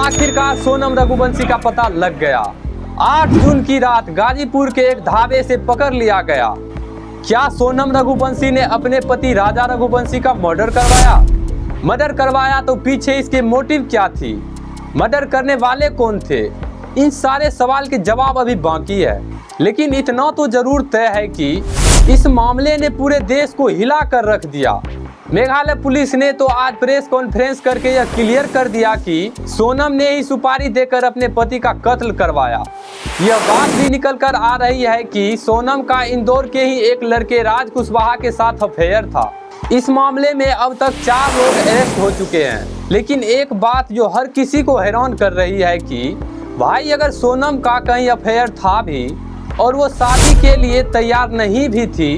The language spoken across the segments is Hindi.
आखिरकार सोनम रघुवंशी का पता लग गया। 8 जून की रात गाजीपुर के एक ढाबे से पकड़ लिया गया। क्या सोनम रघुवंशी ने अपने पति राजा रघुवंशी का मर्डर करवाया तो पीछे इसके मोटिव क्या थी? मर्डर करने वाले कौन थे? इन सारे सवाल के जवाब अभी बाकी है, लेकिन इतना तो जरूर तय है कि इस मामले ने पूरे देश को हिला कर रख दिया। मेघालय पुलिस ने तो आज प्रेस कॉन्फ्रेंस करके यह क्लियर कर दिया कि सोनम ने ही सुपारी देकर अपने पति का कत्ल करवाया। यह बात भी निकल कर आ रही है कि सोनम का इंदौर के ही एक लड़के राज कुशवाहा के साथ अफेयर था। इस मामले में अब तक 4 लोग अरेस्ट हो चुके हैं। लेकिन एक बात जो हर किसी को हैरान कर रही है कि भाई अगर सोनम का कहीं अफेयर था भी और वो शादी के लिए तैयार नहीं भी थी,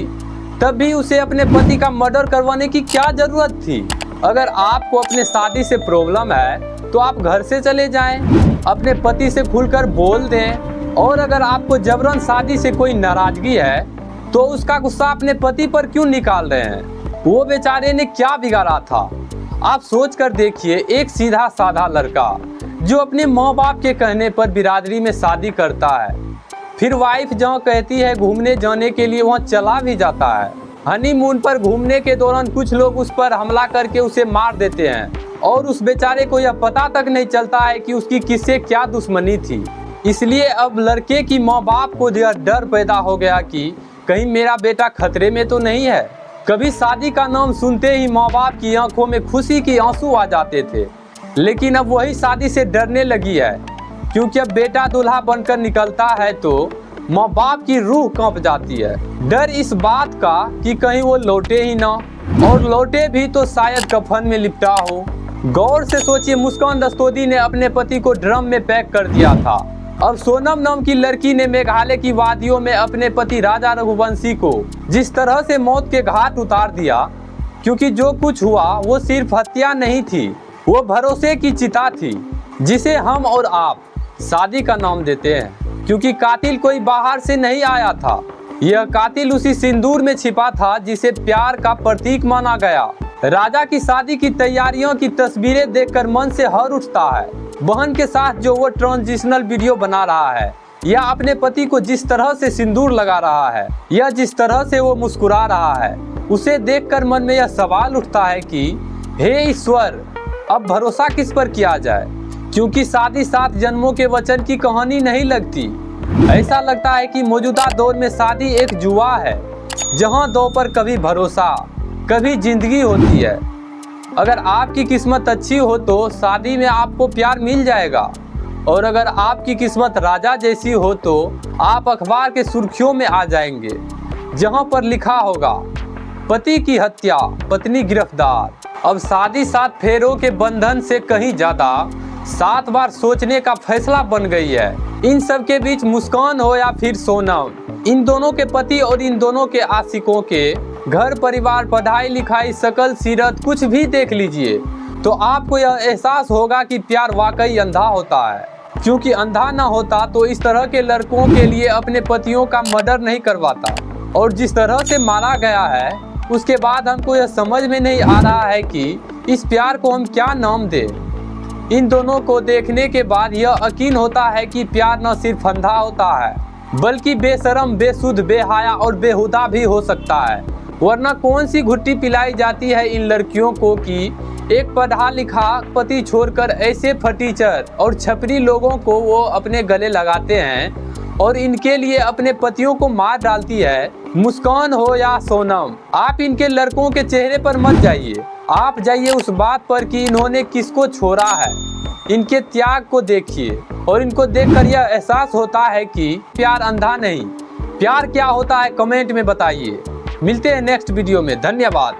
तब भी उसे अपने पति का मर्डर करवाने की क्या जरूरत थी? अगर आपको अपने शादी से प्रॉब्लम है तो आप घर से चले जाएं, अपने पति से खुलकर बोल दें। और अगर आपको जबरन शादी से कोई नाराजगी है तो उसका गुस्सा अपने पति पर क्यों निकाल रहे हैं? वो बेचारे ने क्या बिगाड़ा था? आप सोच कर देखिए, एक सीधा साधा लड़का जो अपने माँ बाप के कहने पर बिरादरी में शादी करता है, फिर वाइफ जहाँ कहती है घूमने जाने के लिए वहाँ चला भी जाता है। हनीमून पर घूमने के दौरान कुछ लोग उस पर हमला करके उसे मार देते हैं और उस बेचारे को यह पता तक नहीं चलता है कि उसकी किससे क्या दुश्मनी थी। इसलिए अब लड़के की माँ बाप को यह डर पैदा हो गया कि कहीं मेरा बेटा खतरे में तो नहीं है। कभी शादी का नाम सुनते ही माँ बाप की आंखों में खुशी के आंसू आ जाते थे, लेकिन अब वही शादी से डरने लगी है, क्योंकि अब बेटा दूल्हा बनकर निकलता है तो माँ बाप की रूह कांप जाती है। डर इस बात का कि कहीं वो लौटे ही ना, और लौटे भी तो शायद कफन में लिपटा हो। गौर से सोचिए, मुस्कान रस्तोगी ने अपने पति को ड्रम में पैक कर दिया था। अब सोनम नाम की लड़की ने मेघालय की वादियों में अपने पति राजा रघुवंशी को जिस तरह से मौत के घाट उतार दिया, क्योंकि जो कुछ हुआ वो सिर्फ हत्या नहीं थी, वो भरोसे की चिता थी, जिसे हम और आप शादी का नाम देते हैं। क्योंकि कातिल कोई बाहर से नहीं आया था, यह कातिल उसी सिंदूर में छिपा था जिसे प्यार का प्रतीक माना गया। राजा की शादी की तैयारियों की तस्वीरें देखकर मन से हर उठता है। बहन के साथ जो वो ट्रांजिशनल वीडियो बना रहा है, या अपने पति को जिस तरह से सिंदूर लगा रहा है, या जिस तरह से वो मुस्कुरा रहा है, उसे देखकर मन में यह सवाल उठता है कि हे ईश्वर, अब भरोसा किस पर किया जाए? क्योंकि शादी 7 जन्मों के वचन की कहानी नहीं लगती। ऐसा लगता है कि मौजूदा दौर में शादी एक जुआ है, जहां 2 पर कभी भरोसा कभी जिंदगी होती है। अगर आपकी किस्मत अच्छी हो तो शादी में आपको प्यार मिल जाएगा, और अगर आपकी किस्मत राजा जैसी हो तो आप अखबार के सुर्खियों में आ जाएंगे, जहां पर लिखा होगा पति की हत्या, पत्नी गिरफ्तार। अब शादी 7 फेरों के बंधन से कहीं ज्यादा 7 बार सोचने का फैसला बन गई है। इन सब के बीच मुस्कान हो या फिर सोनम, इन दोनों के पति और इन दोनों के आशिकों के घर परिवार, पढ़ाई लिखाई, शकल सीरत कुछ भी देख लीजिए तो आपको यह एहसास होगा कि प्यार वाकई अंधा होता है। क्योंकि अंधा ना होता तो इस तरह के लड़कों के लिए अपने पतियों का मर्डर नहीं करवाता। और जिस तरह से मारा गया है उसके बाद हमको यह समझ में नहीं आ रहा है कि इस प्यार को हम क्या नाम दें। इन दोनों को देखने के बाद यह यकीन होता है कि प्यार न सिर्फ अंधा होता है, बल्कि बेशरम, बेसुध, बेहाया और बेहुदा भी हो सकता है। वरना कौन सी घुट्टी पिलाई जाती है इन लड़कियों को कि एक पढ़ा लिखा पति छोड़कर ऐसे फटीचर और छपरी लोगों को वो अपने गले लगाते हैं और इनके लिए अपने पतियों को मार डालती है। मुस्कान हो या सोनम, आप इनके लड़कों के चेहरे पर मत जाइए, आप जाइए उस बात पर कि इन्होंने किसको छोड़ा है। इनके त्याग को देखिए और इनको देखकर यह एहसास होता है कि प्यार अंधा नहीं। प्यार क्या होता है कमेंट में बताइए। मिलते हैं नेक्स्ट वीडियो में। धन्यवाद।